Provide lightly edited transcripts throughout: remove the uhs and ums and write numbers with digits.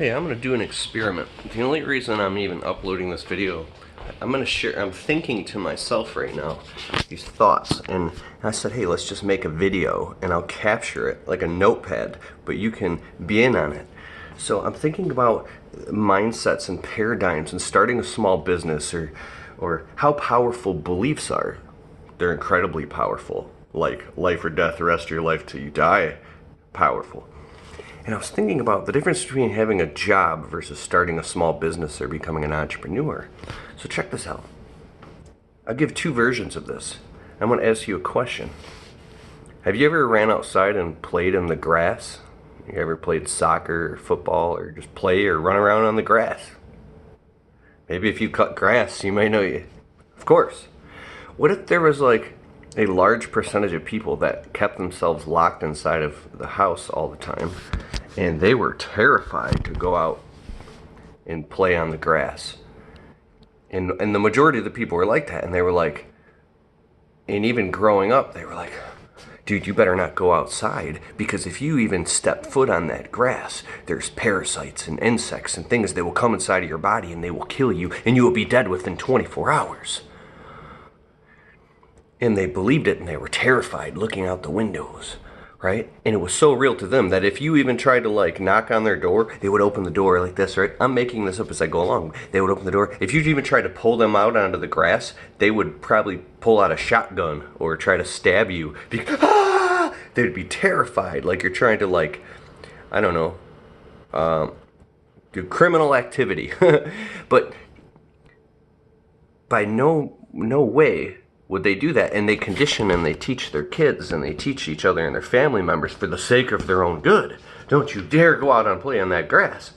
Hey, I'm gonna do an experiment. The only reason I'm even uploading this video, I'm thinking to myself right now, these thoughts, and I said, hey, let's just make a video and I'll capture it like a notepad, but you can be in on it. So I'm thinking about mindsets and paradigms and starting a small business or how powerful beliefs are. They're incredibly powerful, like life or death, the rest of your life till you die, powerful. And I was thinking about the difference between having a job versus starting a small business or becoming an entrepreneur. So check this out. I'll give two versions of this. I'm going to ask you a question. Have you ever ran outside and played in the grass? You ever played soccer or football or just play or run around on the grass? Maybe if you cut grass, you might know you. Of course. What if there was like a large percentage of people that kept themselves locked inside of the house all the time, and they were terrified to go out and play on the grass? And the majority of the people were like that, and they were like, and even growing up, they were like, dude, you better not go outside, because if you even step foot on that grass, there's parasites and insects and things that will come inside of your body and they will kill you, and you will be dead within 24 hours. And they believed it, and they were terrified looking out the windows, right? And it was so real to them that if you even tried to like knock on their door, they would open the door like this, right? I'm making this up as I go along. They would open the door. If you even tried to pull them out onto the grass, they would probably pull out a shotgun or try to stab you. They'd be terrified, like you're trying to like, I don't know, do criminal activity. But by no way would they do that. And they condition and they teach their kids and they teach each other and their family members for the sake of their own good. Don't you dare go out and play on that grass.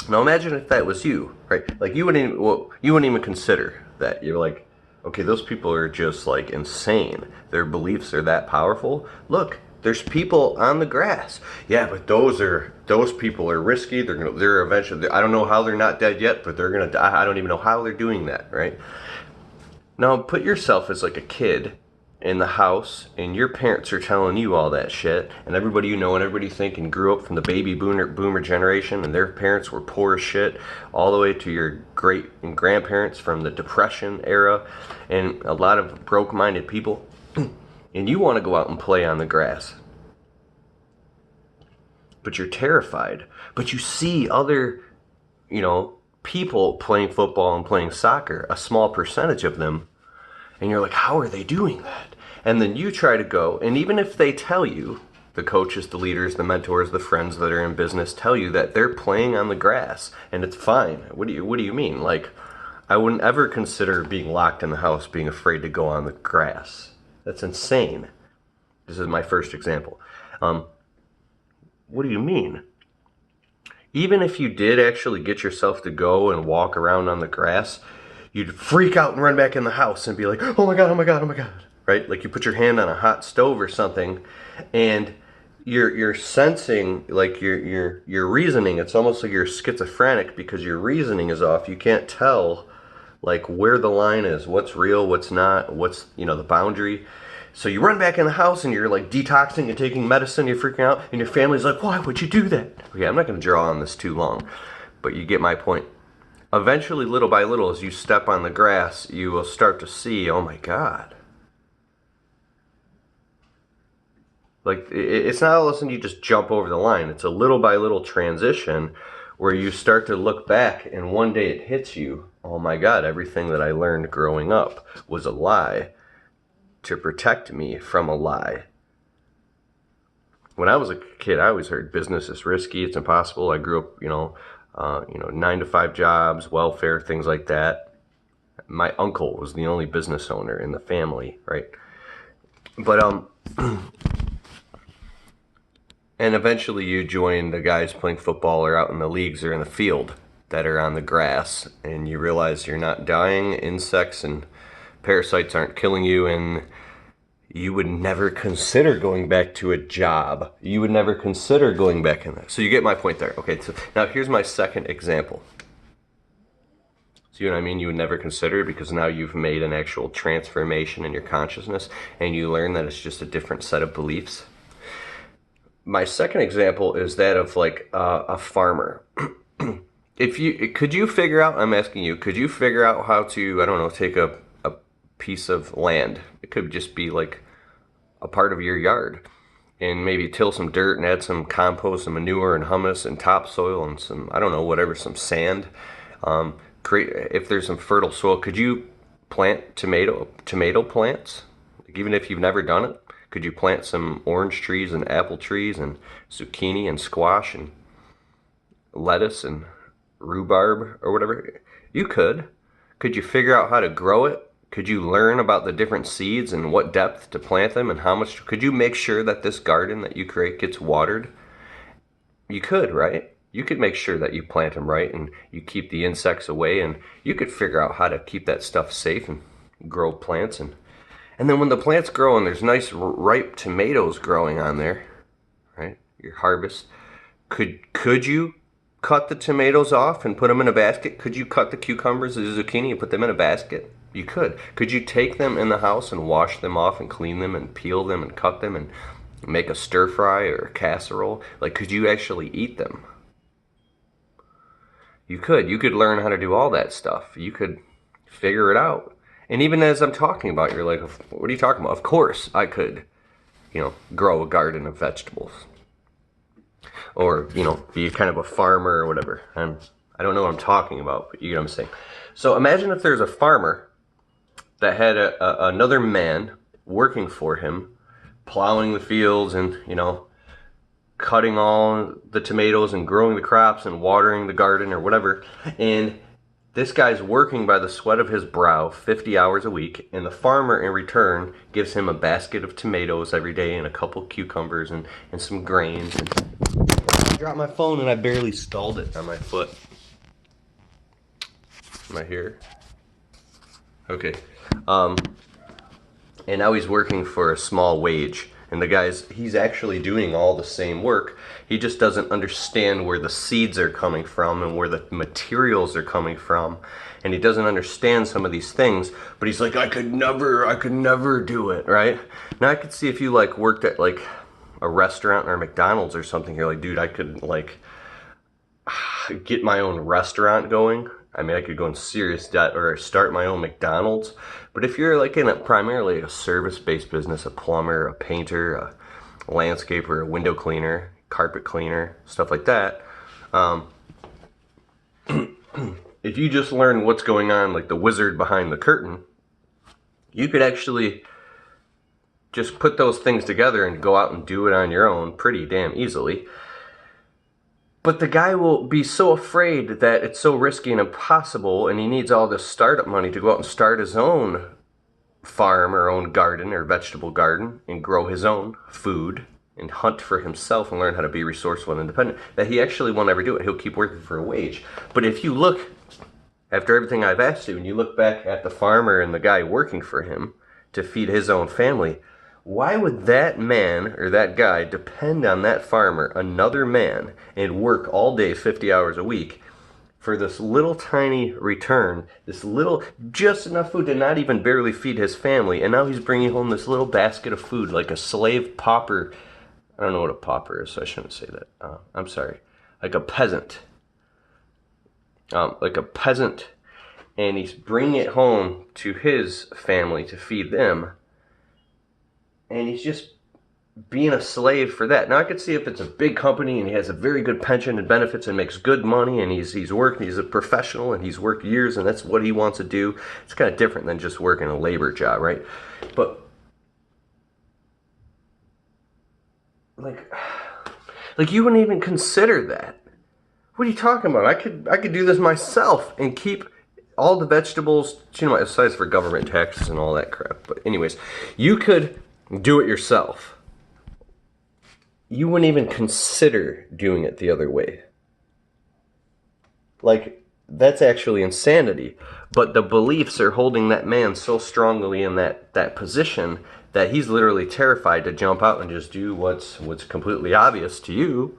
Now imagine if that was you, right? Like you wouldn't even consider that. You're like, okay, those people are just like insane. Their beliefs are that powerful. Look, there's people on the grass. Yeah, but those people are risky. They're eventually, I don't know how they're not dead yet, but they're gonna die. I don't even know how they're doing that, right? Now put yourself as like a kid in the house, and your parents are telling you all that shit, and everybody you know and everybody you think and grew up from the baby boomer generation, and their parents were poor as shit, all the way to your great and grandparents from the Depression era, and a lot of broke-minded people, and you want to go out and play on the grass. But you're terrified. But you see other, people playing football and playing soccer, a small percentage of them, and you're like, how are they doing that? And then you try to go, and even if they tell you, the coaches, the leaders, the mentors, the friends that are in business tell you that they're playing on the grass and it's fine. What do you mean? Like, I wouldn't ever consider being locked in the house, being afraid to go on the grass. That's insane. This is my first example. What do you mean? Even if you did actually get yourself to go and walk around on the grass, you'd freak out and run back in the house and be like, oh my God, oh my God, oh my God, right? Like you put your hand on a hot stove or something, and you're sensing, like your reasoning, it's almost like you're schizophrenic because your reasoning is off. You can't tell like where the line is, what's real, what's not, what's, the boundary. So you run back in the house and you're like detoxing and taking medicine, you're freaking out, and your family's like, why would you do that? Okay, I'm not going to draw on this too long, but you get my point. Eventually, little by little, as you step on the grass, you will start to see, oh my God. Like, it's not all of a sudden you just jump over the line. It's a little by little transition where you start to look back and one day it hits you, oh my God, everything that I learned growing up was a lie to protect me from a lie. When I was a kid, I always heard business is risky, it's impossible. I grew up, 9-to-5 jobs, welfare, things like that. My uncle was the only business owner in the family, right? But and eventually you join the guys playing football or out in the leagues or in the field that are on the grass, and you realize you're not dying, insects and parasites aren't killing you, and you would never consider going back to a job. You would never consider going back in there. So you get my point there. Okay, so now here's my second example. See what I mean? You would never consider, because now you've made an actual transformation in your consciousness and you learn that it's just a different set of beliefs. my second example is that of like a farmer. Could you figure out, I'm asking you, could you figure out how to, I don't know, take a piece of land? It could just be like a part of your yard, and maybe till some dirt and add some compost and manure and humus and topsoil and some, I don't know, whatever, some sand. Create, if there's some fertile soil, could you plant tomato plants? Like, even if you've never done it, could you plant some orange trees and apple trees and zucchini and squash and lettuce and rhubarb or whatever? You could. Could you figure out how to grow it? Could you learn about the different seeds and what depth to plant them and how much? Could you make sure that this garden that you create gets watered? You could, right? You could make sure that you plant them right and you keep the insects away, and you could figure out how to keep that stuff safe and grow plants. And then when the plants grow and there's nice ripe tomatoes growing on there, right? Your harvest. Could you cut the tomatoes off and put them in a basket? Could you cut the cucumbers, the zucchini, and put them in a basket? You could. Could you take them in the house and wash them off and clean them and peel them and cut them and make a stir fry or a casserole? Like, could you actually eat them? You could. You could learn how to do all that stuff. You could figure it out. And even as I'm talking about, you're like, what are you talking about? Of course I could, grow a garden of vegetables. Or, be kind of a farmer or whatever. I don't know what I'm talking about, but you know what I'm saying. So imagine if there's a farmer that had another man working for him, plowing the fields and, cutting all the tomatoes and growing the crops and watering the garden or whatever. And this guy's working by the sweat of his brow 50 hours a week, and the farmer in return gives him a basket of tomatoes every day and a couple cucumbers and some grains. I dropped my phone and I barely stalled it on my foot. Am I here? Okay. And now he's working for a small wage. And he's actually doing all the same work. He just doesn't understand where the seeds are coming from and where the materials are coming from. And he doesn't understand some of these things, but he's like, I could never do it, right? Now I could see if you worked at a restaurant or a McDonald's or something, you're like, dude, I could get my own restaurant going. I mean, I could go in serious debt or start my own McDonald's. But if you're in primarily a service-based business, a plumber, a painter, a landscaper, a window cleaner, carpet cleaner, stuff like that, if you just learn what's going on, like the wizard behind the curtain, you could actually just put those things together and go out and do it on your own pretty damn easily. But the guy will be so afraid that it's so risky and impossible, and he needs all this startup money to go out and start his own farm or own garden or vegetable garden and grow his own food and hunt for himself and learn how to be resourceful and independent, that he actually won't ever do it. He'll keep working for a wage. But if you look, after everything I've asked you, and you look back at the farmer and the guy working for him to feed his own family, why would that man or that guy depend on that farmer, another man, and work all day 50 hours a week for this little tiny return, this little, just enough food to not even barely feed his family, and now he's bringing home this little basket of food like a slave pauper. I don't know what a pauper is, so I shouldn't say that. I'm sorry. Like a peasant. And he's bringing it home to his family to feed them. And he's just being a slave for that. Now I could see if it's a big company and he has a very good pension and benefits and makes good money and he's working, he's a professional and he's worked years and that's what he wants to do. It's kind of different than just working a labor job, right? But like you wouldn't even consider that. What are you talking about? I could do this myself and keep all the vegetables, aside for government taxes and all that crap. But anyways, you could do it yourself. You wouldn't even consider doing it the other way. That's actually insanity. But the beliefs are holding that man so strongly in that position that he's literally terrified to jump out and just do what's completely obvious to you.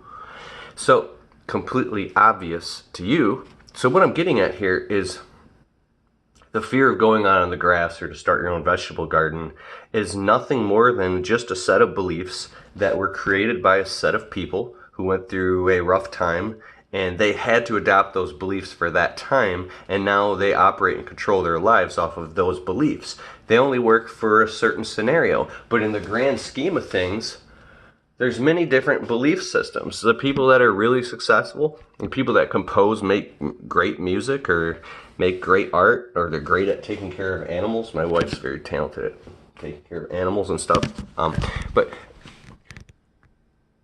So, completely obvious to you. So what I'm getting at here is, The fear of going out on the grass or to start your own vegetable garden is nothing more than just a set of beliefs that were created by a set of people who went through a rough time, and they had to adopt those beliefs for that time, and now they operate and control their lives off of those beliefs. They only work for a certain scenario, but in the grand scheme of things, there's many different belief systems. The people that are really successful, and people that compose, make great music, or make great art, or they're great at taking care of animals. My wife's very talented at taking care of animals and stuff. But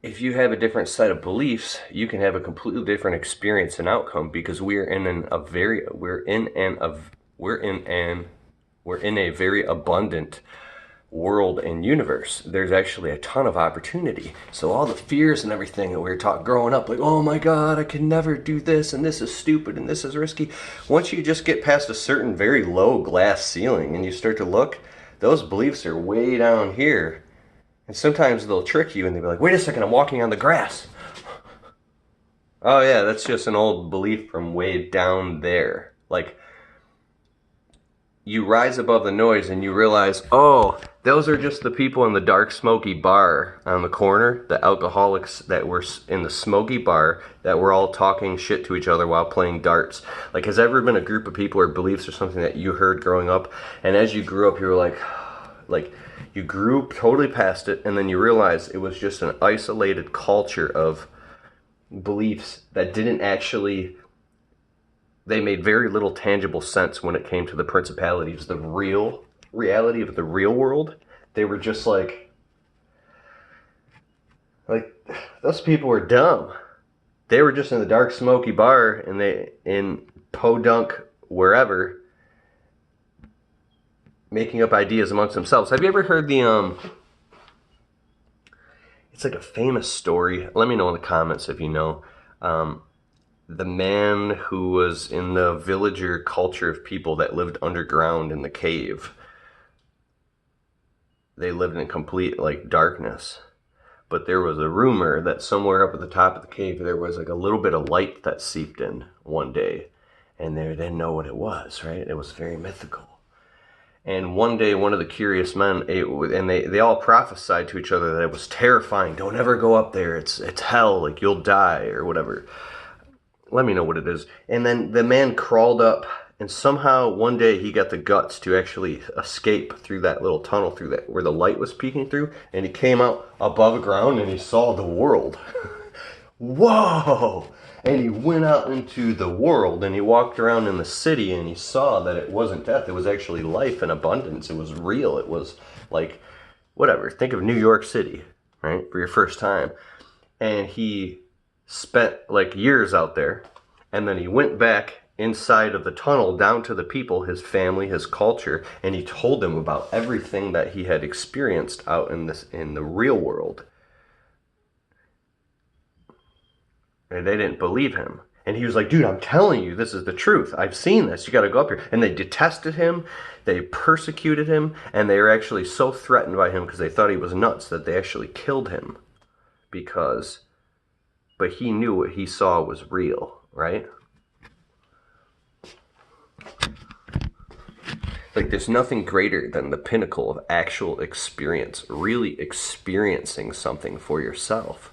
if you have a different set of beliefs, you can have a completely different experience and outcome, because we're in a very abundant world and universe. There's actually a ton of opportunity. So all the fears and everything that we were taught growing up, like, oh my God, I can never do this, and this is stupid, and this is risky. Once you just get past a certain very low glass ceiling and you start to look, those beliefs are way down here. And sometimes they'll trick you and they'll be like, wait a second, I'm walking on the grass. Oh yeah, that's just an old belief from way down there. Like, you rise above the noise and you realize, oh, those are just the people in the dark smoky bar on the corner, the alcoholics that were in the smoky bar that were all talking shit to each other while playing darts. Like, has there ever been a group of people or beliefs or something that you heard growing up, and as you grew up you were like you grew totally past it, and then you realize it was just an isolated culture of beliefs that didn't actually, they made very little tangible sense when it came to the principalities, the real reality of the real world. They were just like those people were dumb. They were just in the dark smoky bar, and they in Podunk wherever, making up ideas amongst themselves. Have you ever heard the it's like a famous story, let me know in the comments if you know, the man who was in the villager culture of people that lived underground in the cave. They lived in complete darkness, but there was a rumor that somewhere up at the top of the cave there was like a little bit of light that seeped in one day, and they didn't know what it was, right? It was very mythical. And one day, one of the curious men, and they all prophesied to each other that it was terrifying. Don't ever go up there. It's hell. Like, you'll die or whatever. Let me know what it is. And then the man crawled up, and somehow one day he got the guts to actually escape through that little tunnel through that where the light was peeking through, and he came out above ground and he saw the world. Whoa! And he went out into the world, and he walked around in the city, and he saw that it wasn't death. It was actually life and abundance. It was real. It was like, whatever. Think of New York City, right? For your first time. And he spent years out there, and then he went back inside of the tunnel down to the people, his family, his culture, and he told them about everything that he had experienced out in the real world. And they didn't believe him. And he was like, dude, I'm telling you, this is the truth. I've seen this. You got to go up here. And they detested him. They persecuted him. And they were actually so threatened by him because they thought he was nuts that they actually killed him. But he knew what he saw was real, right? Like, there's nothing greater than the pinnacle of actual experience, really experiencing something for yourself.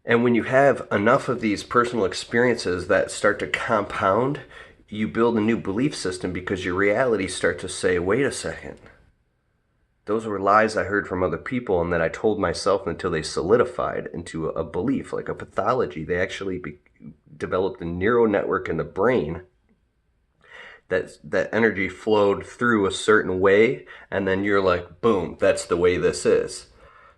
And when you have enough of these personal experiences that start to compound, you build a new belief system, because your reality starts to say, wait a second. Those were lies I heard from other people and that I told myself until they solidified into a belief, like a pathology. They actually developed a neural network in the brain that energy flowed through a certain way, and then you're like, boom, that's the way this is.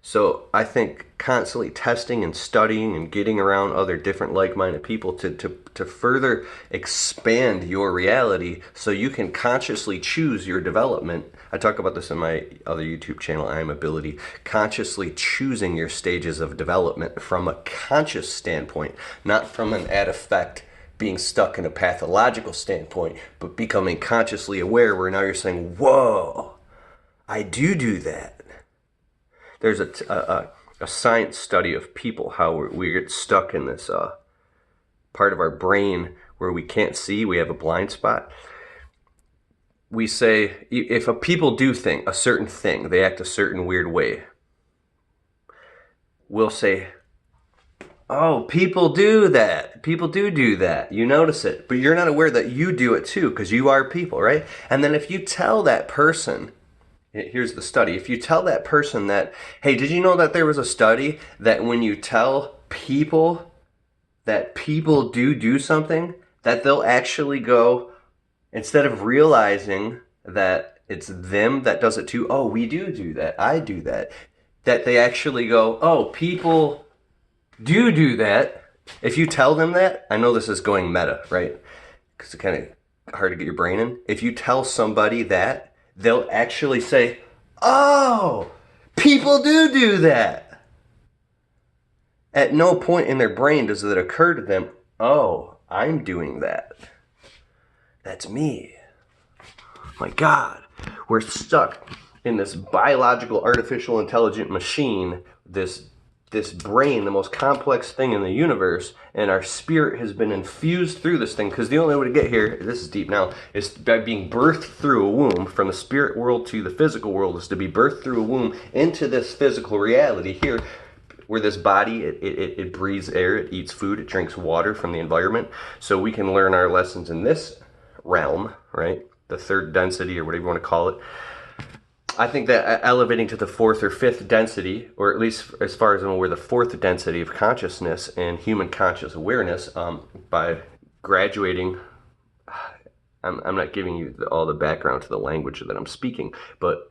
So I think constantly testing and studying and getting around other different like-minded people to further expand your reality so you can consciously choose your development. I talk about this in my other YouTube channel, I Am Ability. Consciously choosing your stages of development from a conscious standpoint, not from an ad effect, being stuck in a pathological standpoint, but becoming consciously aware where now you're saying, whoa, I do that. There's a science study of people, how we get stuck in this part of our brain where we can't see, we have a blind spot. we say, if a people do a certain thing, they act a certain weird way, we'll say, oh, people do that. People do that. You notice it, but you're not aware that you do it too, because you are people, right? And then if you tell that person, here's the study. If you tell that person that, hey, did you know that there was a study that when you tell people that people do something, that they'll actually go, instead of realizing that it's them that does it too, oh, we do that, I do that, that they actually go, oh, people do that. If you tell them that, I know this is going meta, right? Because it's kind of hard to get your brain in. If you tell somebody that, they'll actually say, oh, people do that. At no point in their brain does it occur to them, oh, I'm doing that. That's me. My God, we're stuck in this biological, artificial, intelligent machine, this brain, the most complex thing in the universe, and our spirit has been infused through this thing, because the only way to get here, this is deep now, is by being birthed through a womb. From the spirit world to the physical world is to be birthed through a womb into this physical reality here, where this body, it breathes air, it eats food, it drinks water from the environment, so we can learn our lessons in this realm, right? The third density, or whatever you want to call it. I think that elevating to the fourth or fifth density, or at least as far as I'm aware, the fourth density of consciousness and human conscious awareness, by graduating, I'm not giving you all the background to the language that I'm speaking, but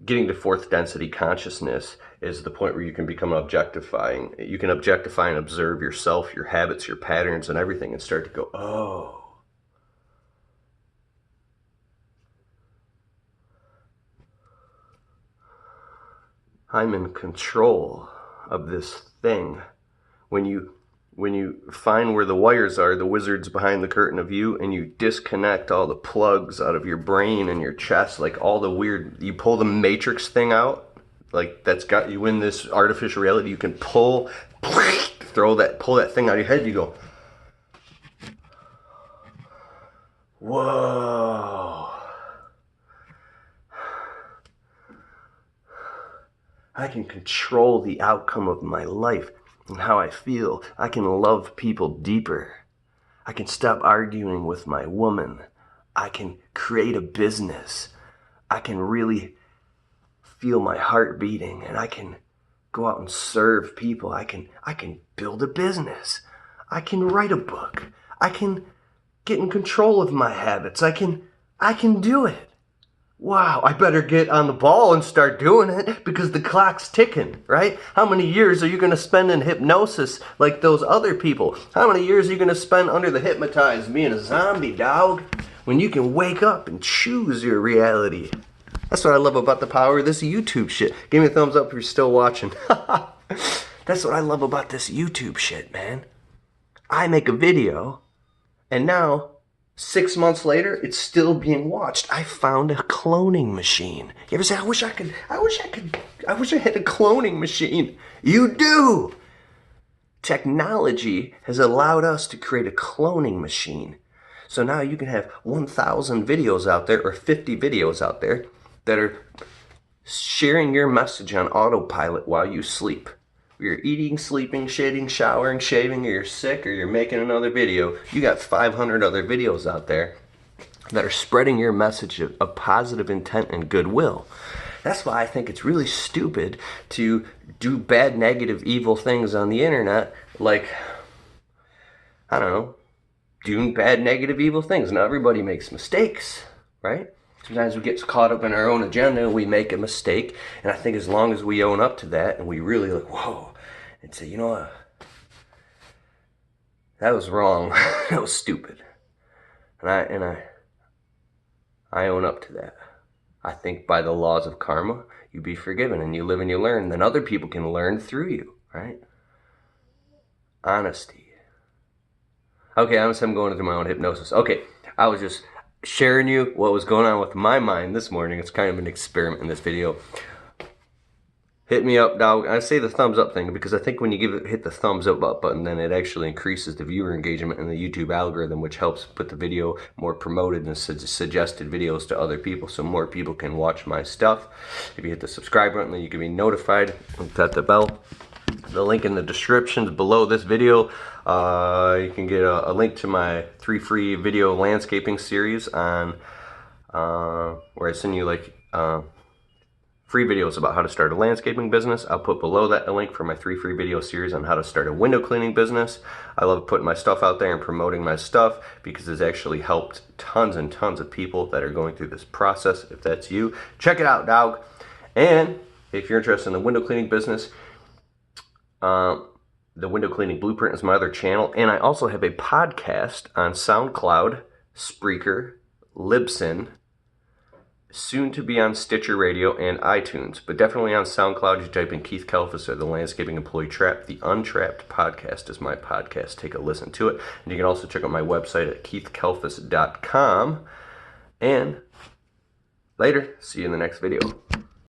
getting to fourth density consciousness is the point where you can become objectifying. You can objectify and observe yourself, your habits, your patterns, and everything, and start to go, oh, I'm in control of this thing. When you find where the wires are, the wizard's behind the curtain of you, and you disconnect all the plugs out of your brain and your chest, like all the weird, you pull the matrix thing out, like that's got you in this artificial reality, you can pull that thing out of your head, you go, whoa. I can control the outcome of my life and how I feel. I can love people deeper. I can stop arguing with my woman. I can create a business. I can really feel my heart beating, and I can go out and serve people. I can build a business. I can write a book. I can get in control of my habits. I can do it. Wow, I better get on the ball and start doing it, because the clock's ticking, right? How many years are you going to spend in hypnosis like those other people? How many years are you going to spend under the hypnotized being a zombie, dog? When you can wake up and choose your reality. That's what I love about the power of this YouTube shit. Give me a thumbs up if you're still watching. That's what I love about this YouTube shit, man. I make a video, and now 6 months later, it's still being watched. I found a cloning machine. You ever say, I wish I had a cloning machine? You do! Technology has allowed us to create a cloning machine. So now you can have 1,000 videos out there, or 50 videos out there, that are sharing your message on autopilot while you sleep. You're eating, sleeping, shitting, showering, shaving, or you're sick, or you're making another video. You got 500 other videos out there that are spreading your message of positive intent and goodwill. That's why I think it's really stupid to do bad, negative, evil things on the internet, like, I don't know, doing bad, negative, evil things. Now, everybody makes mistakes, right? Sometimes we get caught up in our own agenda and we make a mistake. And I think as long as we own up to that and we really like, whoa, and say, you know what, that was wrong. That was stupid. And I own up to that. I think by the laws of karma, you be forgiven and you live and you learn. Then other people can learn through you, right? Honesty. Okay, I'm going into my own hypnosis. Okay, I was just sharing you what was going on with my mind this morning. It's kind of an experiment in this video. hit me up, dog. I say the thumbs up thing because I think when you hit the thumbs up button, then it actually increases the viewer engagement in the YouTube algorithm, which helps put the video more promoted and suggested videos to other people, so more people can watch my stuff. If you hit the subscribe button, then you can be notified and tap the bell. The link in the description is below this video. You can get a link to my 3 free video landscaping series on where I send you like free videos about how to start a landscaping business. I'll put below that a link for my 3 free video series on how to start a window cleaning business. I love putting my stuff out there and promoting my stuff because it's actually helped tons and tons of people that are going through this process. If that's you, check it out, dog. And if you're interested in the window cleaning business, the Window Cleaning Blueprint is my other channel, and I also have a podcast on SoundCloud, Spreaker, Libsyn, soon to be on Stitcher Radio and iTunes, but definitely on SoundCloud. You type in Keith Kalfas or the Landscaping Employee Trap. The Untrapped Podcast is my podcast. Take a listen to it. And you can also check out my website at keithkalfas.com. And later, see you in the next video.